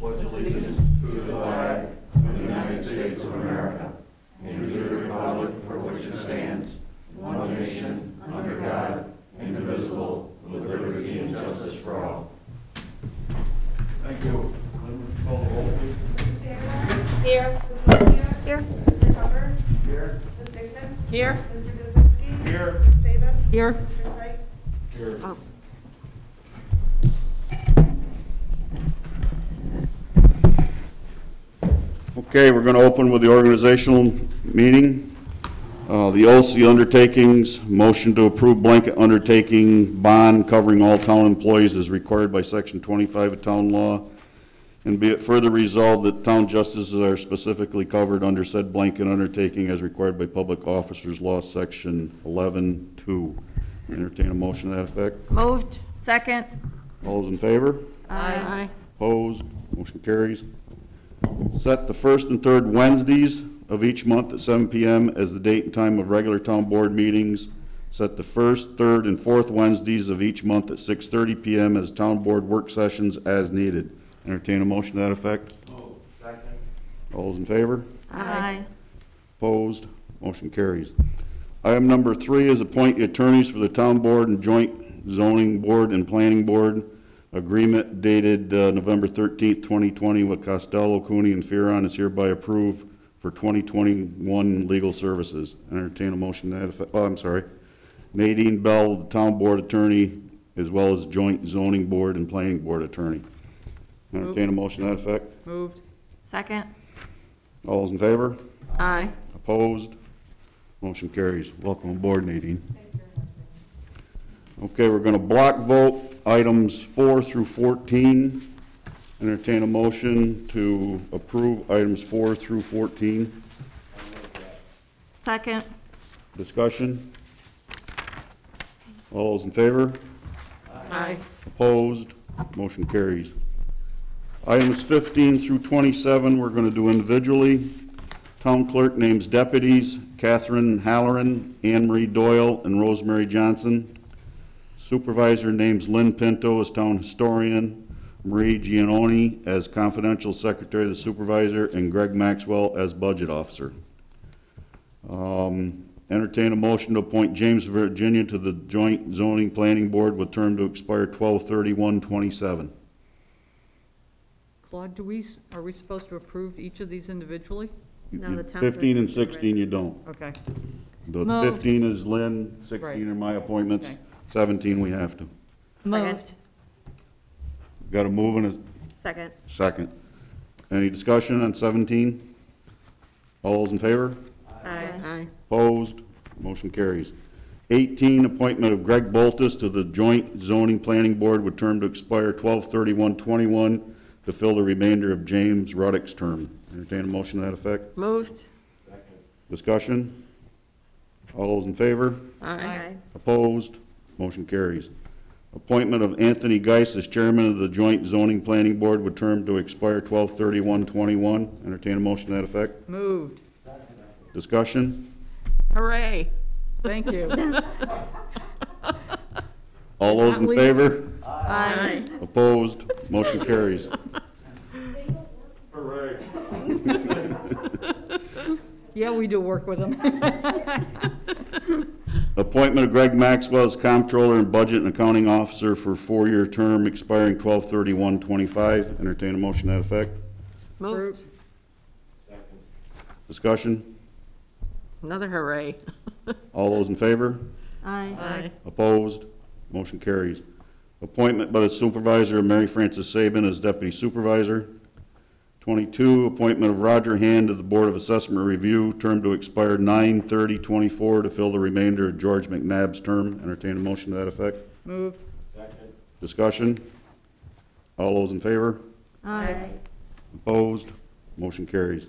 pledge allegiance to the flag of the United States of America and to the republic for which it stands, one nation, under God, indivisible, with liberty and justice for all. Thank you. Call the roll, please. Here. Here. Mr. Hubbard. Here. Ms. Dixon. Here. Mr. Jasinski. Here. Ms. Saban. Here. Mr. Sykes. Here. Oh. Okay, we're going to open with the organizational meeting. The oaths, the undertakings, motion to approve blanket undertaking bond covering all town employees as required by Section 25 of Town Law. And be it further resolved that town justices are specifically covered under said blanket undertaking as required by Public Officers Law, Section 11(2). Entertain a motion to that effect. Moved. Second. All those in favor? Aye. Opposed? Motion carries. Set the first and third Wednesdays of each month at 7 p.m. as the date and time of regular town board meetings. Set the first, third, and fourth Wednesdays of each month at 6:30 p.m. as town board work sessions as needed. Entertain a motion to that effect. Second. All those in favor? Aye. Opposed? Motion carries. Item number 3 is appoint attorneys for the town board and joint zoning board and planning board. Agreement dated November 13th, 2020 with Costello, Cooney, and Fearon is hereby approved for 2021 legal services. Entertain a motion to that effect. Oh, I'm sorry. Nadine Bell, the town board attorney, as well as joint zoning board and planning board attorney. Entertain a motion to that effect. Moved. Second. All those in favor? Aye. Opposed? Motion carries. Welcome aboard, Nadine. Okay, we're going to block vote items 4 through 14. Entertain a motion to approve items 4 through 14. Second. Discussion? All those in favor? Aye. Opposed? Motion carries. Items 15 through 27 we're going to do individually. Town clerk names deputies Catherine Halloran, Anne Marie Doyle, and Rosemary Johnson. Supervisor names Lynn Pinto as town historian, Marie Giannoni as confidential secretary of the supervisor, and Greg Maxwell as budget officer. Entertain a motion to appoint James Virginia to the joint zoning planning board with term to expire 12/31/27. Claude, are we supposed to approve each of these individually? No, the town 15 and clerk is 16 you don't. Okay. The Moved. 15 is Lynn, 16 Right. are my appointments, Okay. 17 we have to. Moved. Got a move and a Second. second. Any discussion on 17? All those in favor? Aye. Opposed? Motion carries. 18, appointment of Greg Boltus to the joint zoning planning board with term to expire 12/31/21 to fill the remainder of James Ruddick's term. Entertain a motion to that effect. Moved. Discussion? All those in favor? Aye. Opposed? Motion carries. Appointment of Anthony Geis as chairman of the joint zoning planning board with term to expire 12/31/21. Entertain a motion to that effect. Moved. Discussion? Hooray. Thank you. All those in favor? Aye. Opposed? Motion carries. Hooray. Yeah, we do work with them. Appointment of Greg Maxwell as comptroller and budget and accounting officer for 4-year term expiring 12/31/25. Entertain a motion to that effect. Moved. Discussion? Another hooray. All those in favor? Aye. Opposed? Motion carries. Appointment by the supervisor of Mary Frances Saban as deputy supervisor. 22, appointment of Roger Hand to the Board of Assessment Review, term to expire 9/30/24 to fill the remainder of George McNabb's term. Entertain a motion to that effect. Moved. Discussion? All those in favor? Aye. Opposed? Motion carries.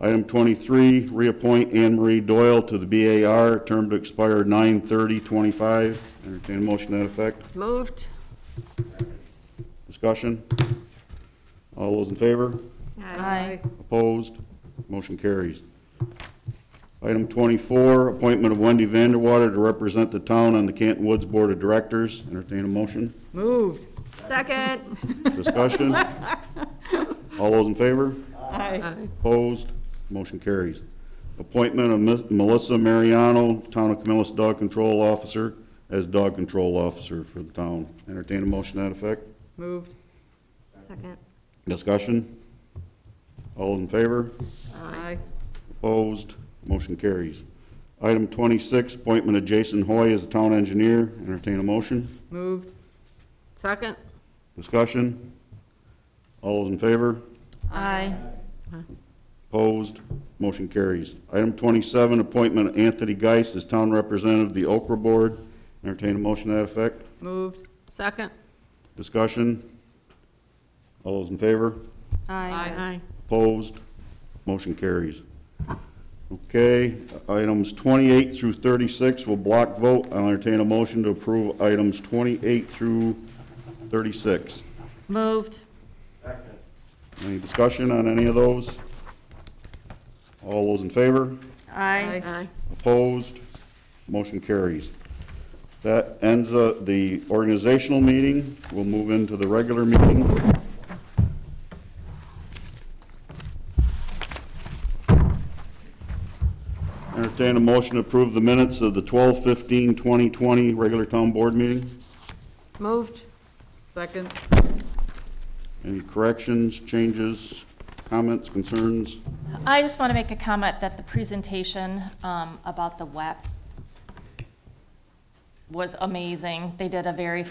Item 23, reappoint Anne Marie Doyle to the BAR, term to expire 9/30/25. Entertain a motion to that effect. Moved. Discussion? All those in favor? Aye. Opposed? Motion carries. Item 24, appointment of Wendy Vanderwater to represent the town on the Canton Woods Board of Directors. Entertain a motion. Moved. Second. Discussion? All those in favor? Aye. Aye. Opposed? Motion carries. Appointment of Melissa Mariano, Town of Camillus Dog Control Officer, as Dog Control Officer for the town. Entertain a motion to that effect. Moved. Second. Discussion? All in favor? Aye. Opposed? Motion carries. Item 26, appointment of Jason Hoy as the town engineer. Entertain a motion. Moved. Second. Discussion? All those in favor? Aye. Opposed? Motion carries. Item 27, appointment of Anthony Geis as town representative of the Okra Board. Entertain a motion to that effect. Moved. Second. Discussion? All those in favor? Aye. Opposed? Motion carries. Okay, items 28 through 36 will block vote. I'll entertain a motion to approve items 28 through 36. Moved. Any discussion on any of those? All those in favor? Aye. Aye. Opposed? Motion carries. That ends the organizational meeting. We'll move into the regular meeting. Entertain a motion to approve the minutes of the 12/15/2020 regular town board meeting. Moved. Second. Any corrections, changes, comments, concerns? I just want to make a comment that the presentation about the WEP was amazing. They did a very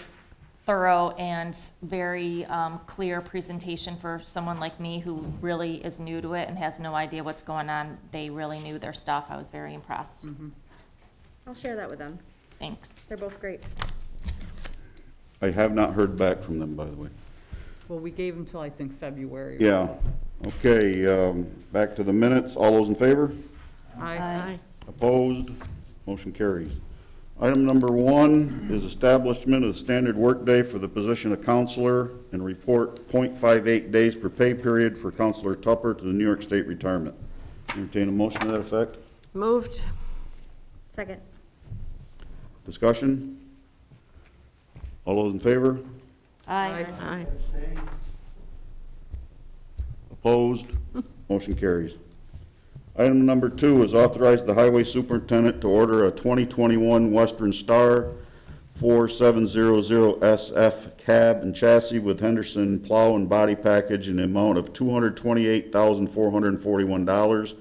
thorough and very clear presentation for someone like me who really is new to it and has no idea what's going on. They really knew their stuff. I was very impressed. I'll share that with them. Thanks. They're both great. I have not heard back from them, by the way. Well, we gave them till, I think, February. Yeah. Okay, back to the minutes. All those in favor? Aye. Opposed? Motion carries. Item number 1 is establishment of the standard workday for the position of counselor and report .58 days per pay period for Counselor Tupper to the New York State Retirement. Entertain a motion to that effect. Moved. Second. Discussion? All those in favor? Aye. Aye. Opposed? Motion carries. Item number 2 is authorize the highway superintendent to order a 2021 Western Star 4700 SF cab and chassis with Henderson plow and body package in the amount of $228,441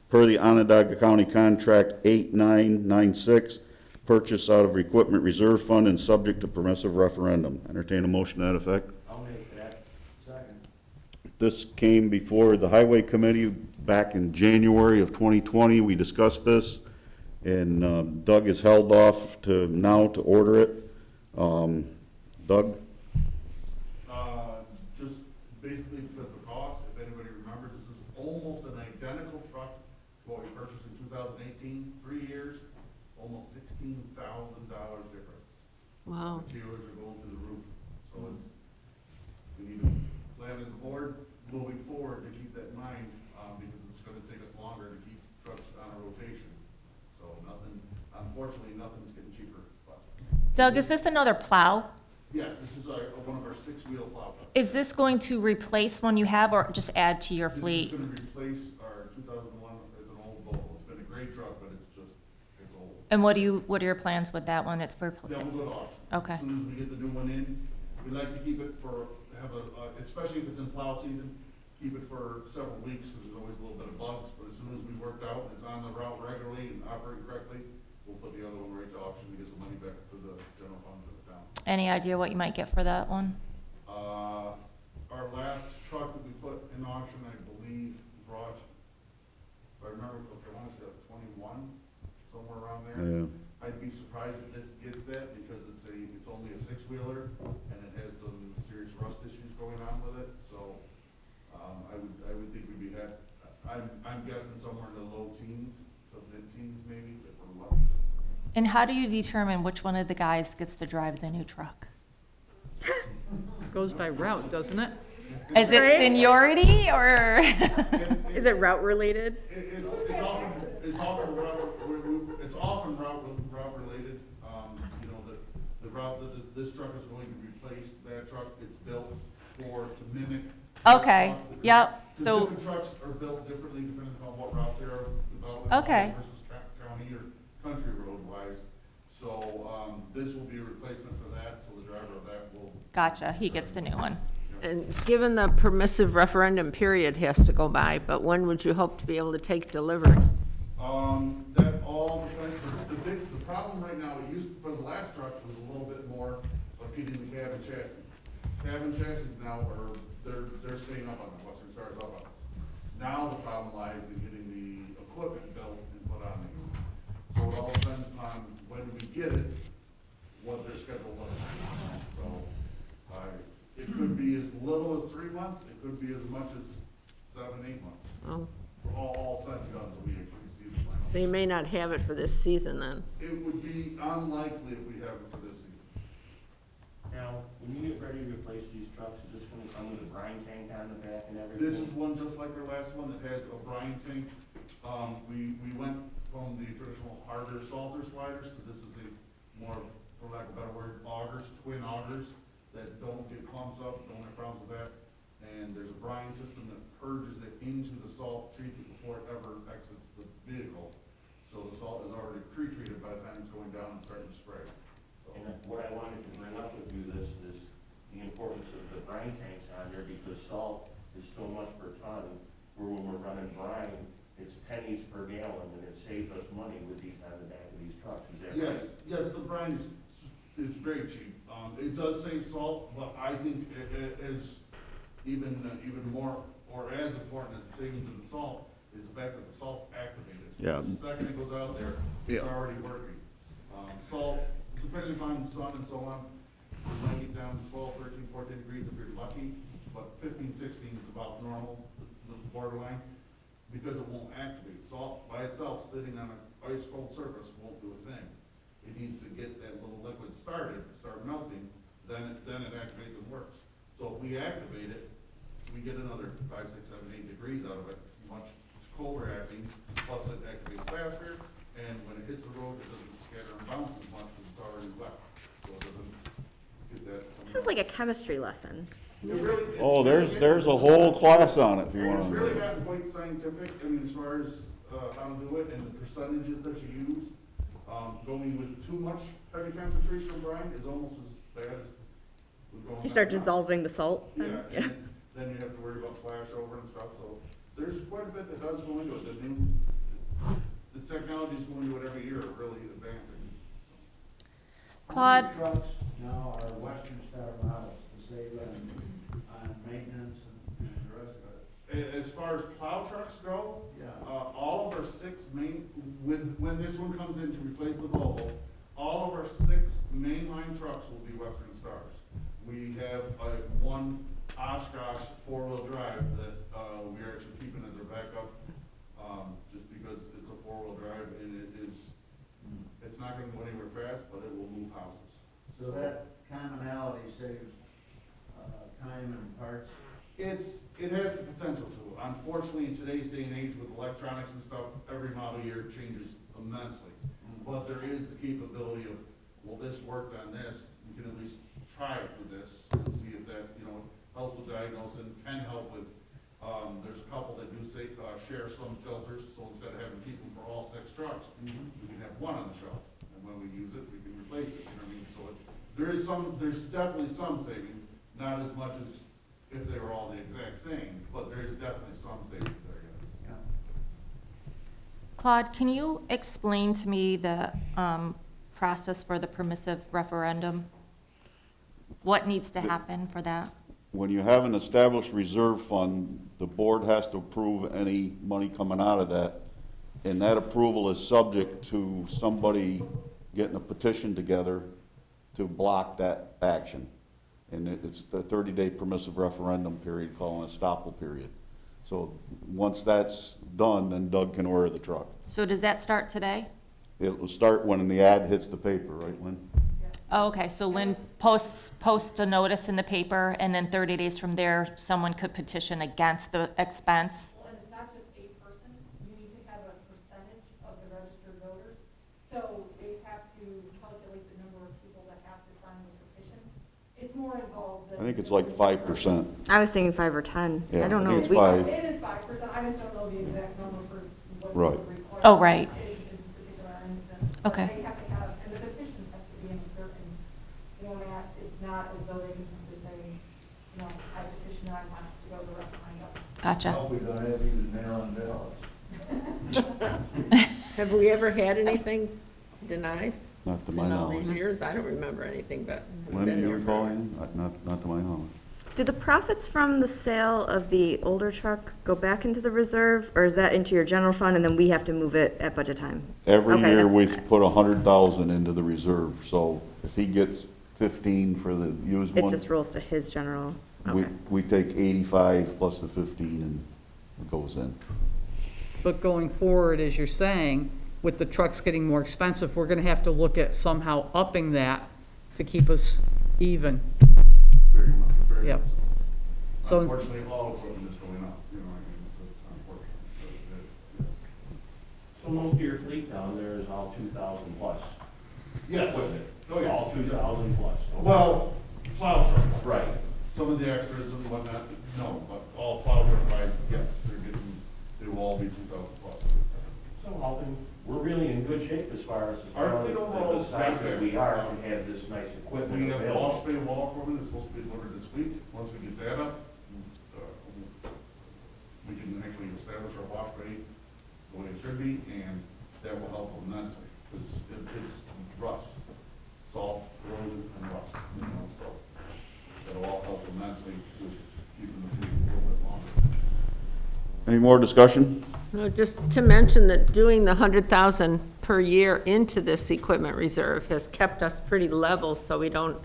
per the Onondaga County Contract 8996, purchase out of Equipment Reserve Fund and subject to permissive referendum. Entertain a motion to that effect. I'll make that. Second. This came before the Highway Committee back in January of 2020. We discussed this, and Doug has held off to now to order it. Doug? Just basically because of cost, if anybody remembers, this is almost an identical truck to what we purchased in 2018, 3 years, almost $16,000 difference. Wow. Materials are going through the roof, so it's, we need to plan as a board moving forward to keep that in mind, because it's gonna take us longer to keep trucks on a rotation. So nothing, unfortunately, nothing's getting cheaper, but, Doug, is this another plow? yes, this is one of our 6-wheel plow trucks. Is this going to replace one you have or just add to your This is fleet? gonna replace our 2001, it's an old Volvo. It's been a great truck, but it's old. And what are your plans with that one? It's for, Then we'll go to auction. Okay. As soon as we get the new one in, we like to keep it for, especially if it's in plow season, keep it for several weeks, because there's always a little bit of bugs, but as soon as we worked out, and it's on the route regularly and operating correctly, we'll put the other one right to auction to get the money back to the general fund of the town. any idea what you might get for that one? Our last truck that we put in auction, I believe, brought, if I remember, okay, I want to say 21, somewhere around there. Yeah. I'd be surprised if this gets that, because it's only a 6-wheeler, and it has some serious rust issues going on with it, so, I would think we'd be I'm guessing somewhere in the low teens, to mid-teens maybe, if we're lucky. And how do you determine which one of the guys gets to drive the new truck? Goes by route, doesn't it? Is it Right? seniority or? Is it route related? It's often route related. You know, the route that this truck is going to replace, that truck, it's built to mimic Okay, truck. yep, The so, different trucks are built differently depending on what routes they are developing. Okay. Versus county or country road wise. So, this will be a replacement for that, so the driver of that will. gotcha, he gets the new one. And given the permissive referendum period has to go by, but when would you hope to be able to take delivery? That all depends, the problem right now, it used, for the last truck, was a little bit more of getting the cab and chassis. Cab and chassis now are, they're staying up on the Western Stars up on us. Now the problem lies in getting the equipment built and put on the unit. So it all depends on when we get it, what their schedule looks like. So, it could be as little as 3 months, it could be as much as 7, 8 months. Oh, All said and done, till we actually see the final. so you may not have it for this season then? It would be unlikely if we have it for this season. Now, when you get ready to replace these trucks, is this gonna come with a brine tank on the back and everything? This is one just like our last one that has a brine tank. We went from the traditional harder salter sliders to this is a more, for lack of a better word, augers, twin augers that don't get clumps up, don't have problems with that. And there's a brine system that purges it into the salt, treats it before it ever exits the vehicle. So the salt is already pre-treated by the time it's going down and starting to spray. So, And what I wanted to bring up with you this is the importance of the brine tanks on there, because salt is so much per ton, where when we're running brine, it's pennies per gallon, and it saves us money with these on the back of these trucks, is that right? Yes, the brine is very cheap. It does save salt, but I think it is even more, or as important as the savings of the salt, is the fact that the salt's activated. Yeah. The second it goes out there, it's Yeah. already working. Salt, depending upon the sun and so on, it might get down to 12, 13, 14 degrees if you're lucky, but 15, 16 is about normal, the borderline, because it won't activate. Salt by itself, sitting on an ice cold surface, won't do a thing. It needs to get that little liquid started, start melting, then it activates and works. So if we activate it, we get another 5, 6, 7, 8 degrees out of it, much colder acting, plus it activates faster, and when it hits the road, it doesn't scatter and bounce as much because it's already wet. So it doesn't get that. This is like a chemistry lesson. It really, it's Oh, really there's a whole class on it if you want It's to. really gotten quite scientific, I mean, as far as, how to do it and the percentages that you use. Going with too much heavy concentration of brine is almost as bad as with going. You start back down. dissolving the salt. Yeah, then? and then you have to worry about flashover and stuff, so there's quite a bit that does go into it. The technology's going into it every year, really advancing. Claude, How many trucks now are Western Star models to save on maintenance and the rest of it? As far as plow trucks go, Yeah. all of our 6 main, when this one comes in to replace the Volvo, all of our 6 mainline trucks will be Western Stars. We have one Oshkosh 4-wheel drive that we are actually keeping as our backup, just because it's a 4-wheel drive and it's not gonna go anywhere fast, but it will move houses. So that commonality saves time and parts. It has the potential to. Unfortunately, in today's day and age with electronics and stuff, every model year changes immensely. But there is the capability of, well, this worked on this, we can at least try it with this and see if that, helps with diagnosing, can help with, there's a couple that do say, share some filters, so instead of having to keep them for all 6 trucks, we can have one on the shelf. And when we use it, we can replace it, you know what I mean? So there's definitely some savings, not as much as if they were all the exact same, but there is definitely some savings there, yes. Yeah. Claude, can you explain to me the process for the permissive referendum? What needs to happen for that? When you have an established reserve fund, the board has to approve any money coming out of that. And that approval is subject to somebody getting a petition together to block that action. And it's the 30-day permissive referendum period called an estoppel period. So once that's done, then Doug can order the truck. So does that start today? It will start when the ad hits the paper, right, Lynn? Oh, okay, so Lynn posts a notice in the paper, and then 30 days from there, someone could petition against the expense? Well, and it's not just a person, you need to have a percentage of the registered voters. So they have to calculate the number of people that have to sign the petition. It's more involved than. I think it's like 5%. I was thinking 5 or 10. Yeah, I don't I know. think it's We- 5. It is 5%, I just don't know the exact number for what Right. would require. Oh, right. In this particular instance. But Okay. They have to have, and the petitions have to be in a certain format, it's not as though they can simply say, you know, I petition, I want to go to the referendum. Gotcha. Hope we don't have even mail on ballots. Have we ever had anything denied? Not to my In all knowledge. these years, I don't remember anything, but. I've When do been you here recall? forever. Ian? Not to my knowledge. Do the profits from the sale of the older truck go back into the reserve, or is that into your general fund and then we have to move it at budget time? Every Okay, year, that's- we've put 100,000 into the reserve, so if he gets 15 for the used It one, just rolls to his general, we, okay. we take 85 plus the 15 and it goes in. But going forward, as you're saying, with the trucks getting more expensive, we're gonna have to look at somehow upping that to keep us even. Very much, very Yep. much so. So- Unfortunately, all equipment is going up, you know, I mean, it's unfortunate, but it is. So most of your fleet down there is all 2,000 plus? Yes. Equipment? Oh, yes. All 2,000 plus? Okay. Well, plow trucks. Right. Some of the extras and whatnot, no, but all plow truck rides, yes, they will all be 2,000 plus. So helping, we're really in good shape as far as Our fleet overall the is size not that bad. we are and have this nice equipment We have the available. wash bay wall equipment that's supposed to be delivered this week. Once we get that up, we can actually establish our wash bay the way it should be, and that will help immensely, because it's rust, salt, corrosion, and rust, you know, so that'll all help immensely with keeping the fleet a little bit longer. Any more discussion? No, just to mention that doing the 100,000 per year into this equipment reserve has kept us pretty level, so we don't,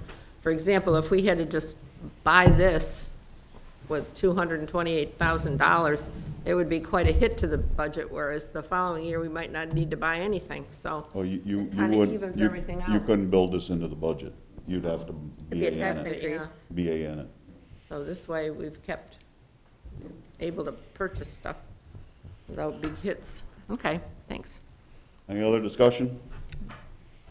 for example, if we had to just buy this with $228,000, it would be quite a hit to the budget, whereas the following year, we might not need to buy anything, so. Oh, you It kinda would, evens you everything you out. couldn't build this into the budget. You'd have to It'd be a BA tax in it. increase. BA in it. So this way, we've kept able to purchase stuff without big hits. Okay, thanks. Any other discussion?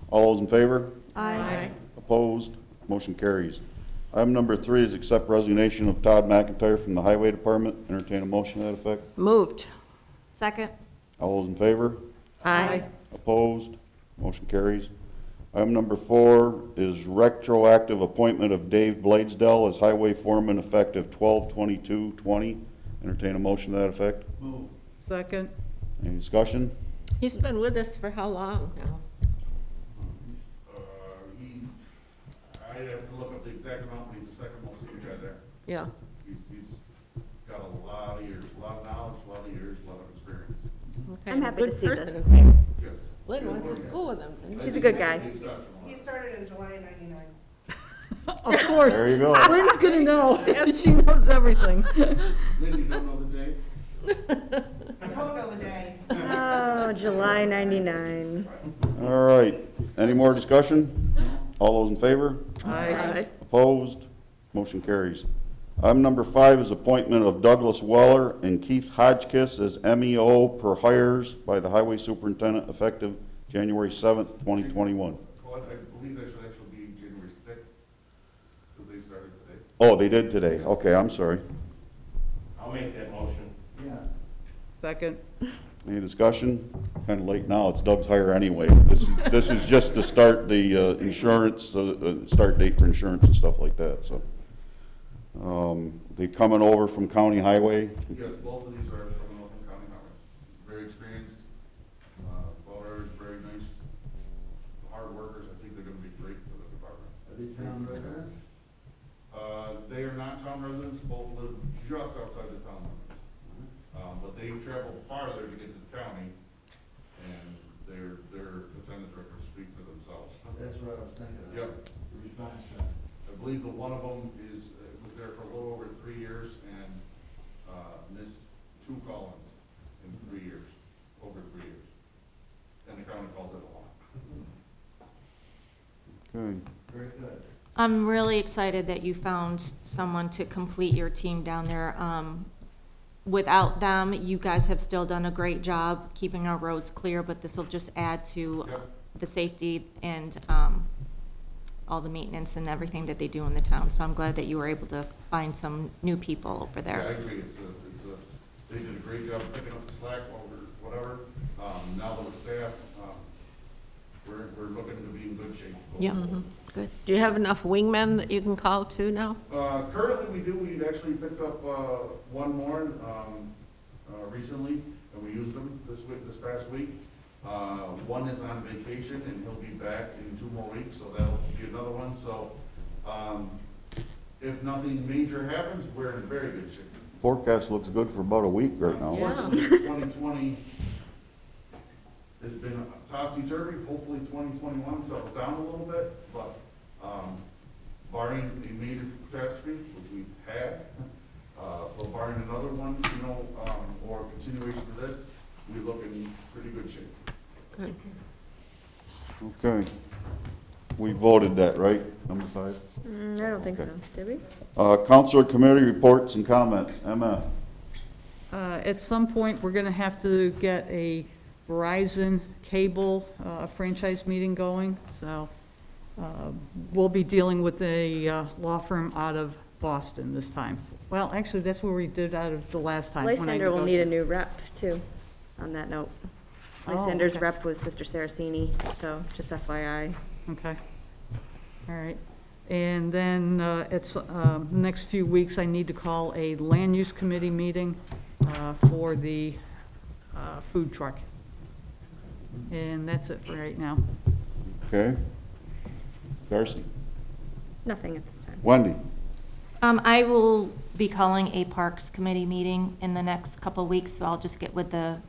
All those in favor? Aye. Opposed? Motion carries. Item number 3 is accept resignation of Todd McIntyre from the Highway Department. Entertain a motion to that effect. Moved. Second? All those in favor? Aye. Opposed? Motion carries. Item number 4 is retroactive appointment of Dave Bladesdell as Highway Foreman effective 12/22/20. Entertain a motion to that effect. Move. Second? Any discussion? He's been with us for how long now? I have to look up the exact amount, but he's the second most senior guy there. Yeah. He's got a lot of years, a lot of knowledge, a lot of years, a lot of experience. Okay. I'm happy to Good see person, this. in fact. Yes. Lynn went to school with him, didn't He's a good guy. He's exceptional. He started in July of '99. Of course. There you go. Lynn's gonna know. She knows everything. Lynn, you don't know the day? I don't know the day. Oh, July 99. All right. Any more discussion? All those in favor? Aye. Opposed? Motion carries. Item number 5 is appointment of Douglas Weller and Keith Hodgkiss as MEO per hires by the Highway Superintendent effective January 7th, 2021. Well, I believe that should actually be January 6th, because they started today. Oh, they did today. Okay, I'm sorry. I'll make that motion. Yeah. Second? Any discussion? Kind of late now. It's Doug's hire anyway. This is just to start the insurance, start date for insurance and stuff like that, so. They coming over from County Highway. Yes, both of these are coming up from County Highway. Very experienced, voters, very nice, hard workers. I think they're gonna be great for the department. Are they town residents? They are not town residents, both live just outside the town limits. But they travel farther to get to the county, and their attendance records speak for themselves. That's what I was thinking of. Yep. The response time. I believe that one of them was there for a little over 3 years and, missed 2 call-ins in 3 years, over 3 years. And the county calls it a lot. Okay. Very good. I'm really excited that you found someone to complete your team down there. Without them, you guys have still done a great job keeping our roads clear, but this will just add to Yep. the safety and all the maintenance and everything that they do in the town. So I'm glad that you were able to find some new people over Yeah, I there. agree, they did a great job picking up the slack over whatever, now that we're staff, we're looking to be in good shape. Yeah. Good. Do you have enough wingmen that you can call too now? Currently, we do. We actually picked up one more recently, and we used them this past week. One is on vacation, and he'll be back in 2 more weeks, so that'll be another one. So, if nothing major happens, we're in very good shape. Forecast looks good for about a week right now. Unfortunately, 2020 has been topsy-turvy. Hopefully 2021 settles down a little bit, but barring a major catastrophe, which we've had, but barring another one, you know, or continuation of this, we look in pretty good shape. Good. Okay. We voted that, right? Number 5? I don't think so. Did we? Council committee reports and comments. Emma? At some point, we're gonna have to get a Verizon cable franchise meeting going, so we'll be dealing with a law firm out of Boston this time. Well, actually, that's where we did out of the last time. when I Lysander will need a negotiated. new rep, too, on that note. Oh, Lysander's okay. rep was Mr. Saraceni, so just FYI. Okay, all right. And then it's next few weeks, I need to call a land use committee meeting for the food truck. And that's it for right now. Okay. Darcy? Nothing at this time. Wendy? I will be calling a Parks Committee meeting in the next couple of weeks, so I'll just get with the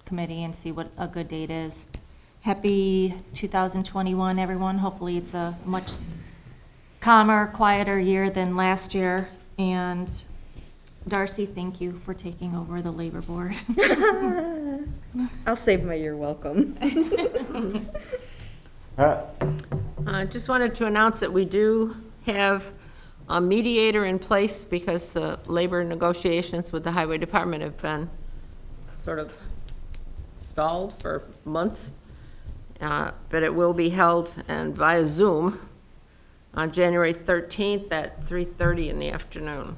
committee and see what a good date is. Happy 2021, everyone. Hopefully it's a much calmer, quieter year than last year. And Darcy, thank you for taking over the labor board. I'll save my "you're welcome." Pat? I just wanted to announce that we do have a mediator in place because the labor negotiations with the highway department have been sort of stalled for months. But it will be held and via Zoom on January 13th at 3:30 in the afternoon.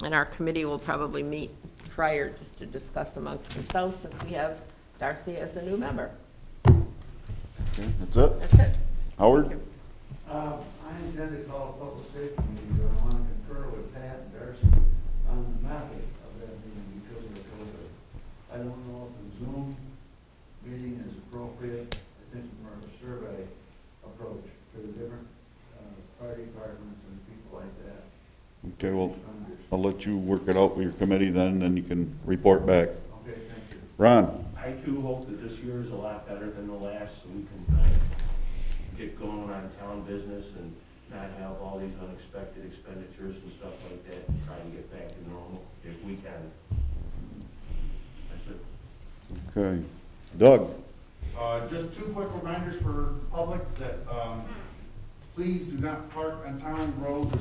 And our committee will probably meet prior just to discuss amongst themselves since we have Darcy as a new member. Okay, that's it? That's it. Howard? I intend to call a public safety meeting, but I want to confer with Pat and Darcy on the method of that meeting because of the COVID. I don't know if the Zoom meeting is appropriate. I think more of a survey approach for the different fire departments and people like that. Okay, well, I'll let you work it out with your committee then, and you can report back. Okay, thank you. Ron? I too hope that this year is a lot better than the last, so we can kind of get going on town business and not have all these unexpected expenditures and stuff like that, and try and get back to normal if we can. That's it. Okay. Doug? Just 2 quick reminders for the public that please do not park on town roads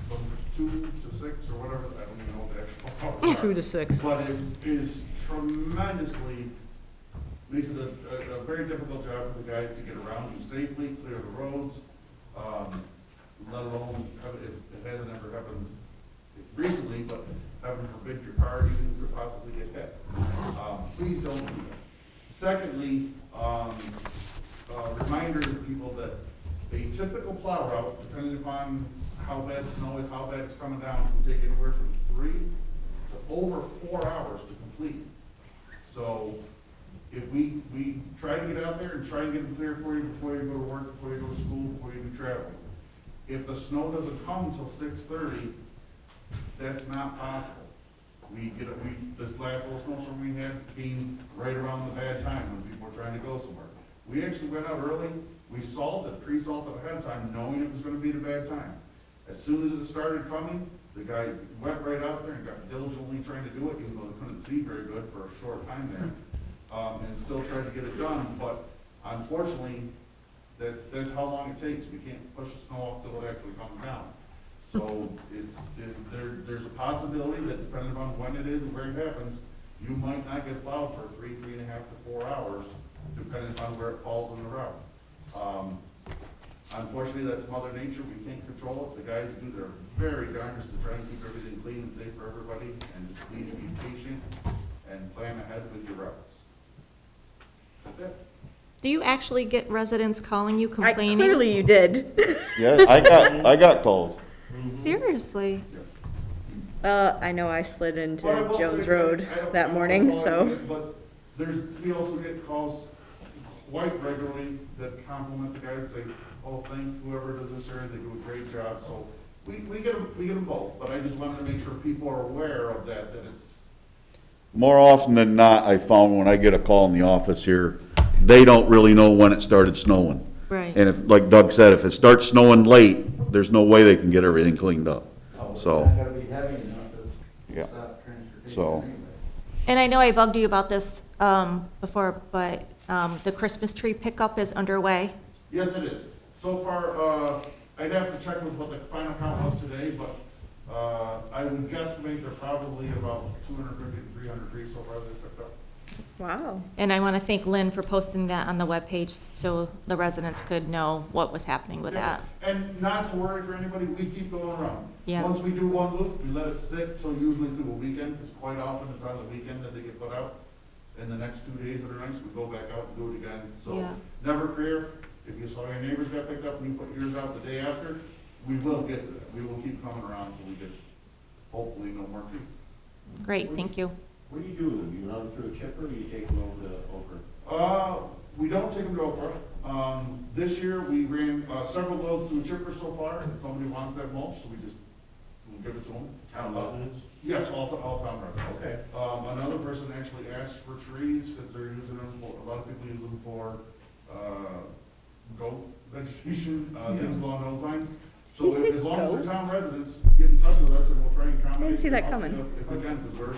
from 2 to 6 or whatever. I don't even know what the actual hours are. 2 to 6. But it is tremendously, makes it a very difficult job for the guys to get around you safely, clear the roads, let alone, it hasn't ever happened recently, but heaven forbid your car even could possibly get hit. Please don't do that. Secondly, reminder to people that a typical plow route, depending upon how bad the snow is, how bad it's coming down, can take anywhere from 3 to over 4 hours to complete. So if we try to get out there and try and get them clear for you before you go to work, before you go to school, before you do travel. If the snow doesn't come until 6:30, that's not possible. This last little snowstorm we had came right around the bad time when people were trying to go somewhere. We actually went out early, we pre-salted ahead of time, knowing it was gonna be the bad time. As soon as it started coming, the guys went right out there and got diligently trying to do it, even though they couldn't see very good for a short time there. And still tried to get it done, but unfortunately, that's how long it takes. We can't push the snow off till it actually comes down. So there's a possibility that depending upon when it is and where it happens, you might not get plowed for 3.5 to 4 hours, depending upon where it falls on the route. Unfortunately, that's Mother Nature, we can't control it. The guys do their very darndest to try and keep everything clean and safe for everybody, and just please be patient and plan ahead with your routes. That's it. Do you actually get residents calling you complaining? Clearly you did. Yeah, I got calls. Seriously? I know I slid into Well, I will Jones say Road I don't that know morning, how I so. did it, but we also get calls quite regularly that compliment the guys, say, oh, thank whoever does this area, they do a great job. So we get them both, but I just wanted to make sure people are aware of that it's. More often than not, I found when I get a call in the office here, they don't really know when it started snowing. Right. And if, like Doug said, if it starts snowing late, there's no way they can get everything cleaned up. So, It's not gonna be heavy enough to yeah. stop transportation So- anyway. And I know I bugged you about this before, but the Christmas tree pickup is underway. Yes, it is. So far, I'd have to check with what the final count was today, but I would guesstimate they're probably about 250 to 300 trees so far that they picked up. Wow. And I want to thank Lynn for posting that on the webpage so the residents could know what was happening with that. And not to worry for anybody, we keep going around. Yeah. Once we do one loop, we let it sit till usually through a weekend, because quite often it's on the weekend that they get put out. And the next 2 days that are nice, we go back out and do it again. So Yeah. never fear, if you saw your neighbors got picked up and you put yours out the day after, we will get to that. We will keep coming around until we get, hopefully, no more trees. Great, thank you. What do you do with them? You run them through a chipper, or you take them over to Okra? We don't take them to Okra. This year, we ran several loads through a chipper so far, and somebody wants that mulch, so we'll give it to them. Town residents? Yes, all town residents. Okay. Another person actually asked for trees, because they're using them for, a lot of people use them for, goat vegetation, things along those lines. So He said as long as goat? they're town residents, get in touch with us, and we'll try and accommodate. Didn't see that them coming. If we can, because we're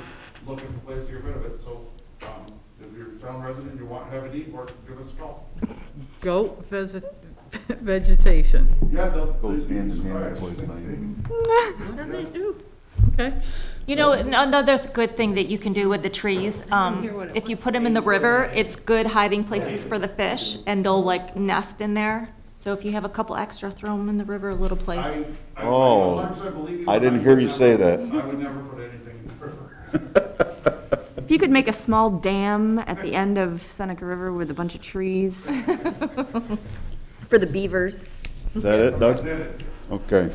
looking for a place to get rid of it, so, if you're a town resident, and you want to have a need for it, give us a call. Goat vegetation. Yeah, Goes they'll be hand in hand with surprised. poison What do they do? Okay. You know, another good thing that you can do with the trees, if you put them in the river, it's good hiding places for the fish, and they'll like nest in there. So if you have a couple extra, throw them in the river, a little place. Oh, 100% believe you, I but didn't would hear you never- say that. I would never put anything in the river. If you could make a small dam at the end of Seneca River with a bunch of trees for the beavers. Is that it, Doug? That is- Okay.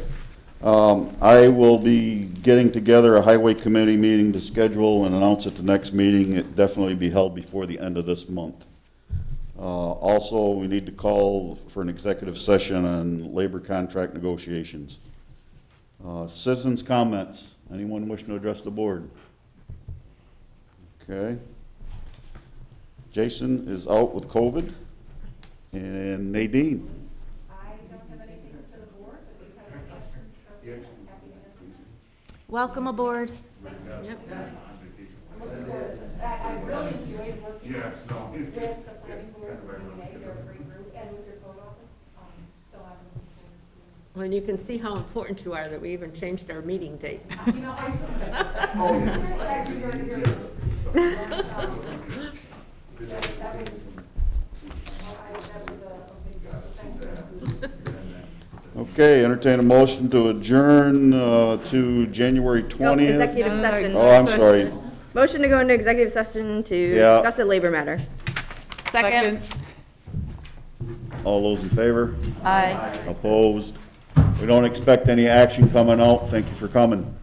I will be getting together a highway committee meeting to schedule and announce at the next meeting. It definitely be held before the end of this month. Also, we need to call for an executive session on labor contract negotiations. Citizens' comments. Anyone wishing to address the board? Okay. Jason is out with COVID. And Nadine. I don't have anything for the board, but if you have any questions, I'm happy to answer. Welcome aboard. Yep. I'm looking forward to this. I really enjoyed working Yeah, no. with the planning board, the ZBA, they're a great group, and with your code office, so I'm looking forward to Well, you can see how important you are that we even changed our meeting date. it. You know, I said, it's actually very good. That was a big deal, so thank you. Okay, entertain a motion to adjourn to January Nope, 20th. executive session. Oh, I'm sorry. Motion to go into executive session to Yeah. discuss a labor matter. Second. All those in favor? Aye. Opposed? We don't expect any action coming out. Thank you for coming.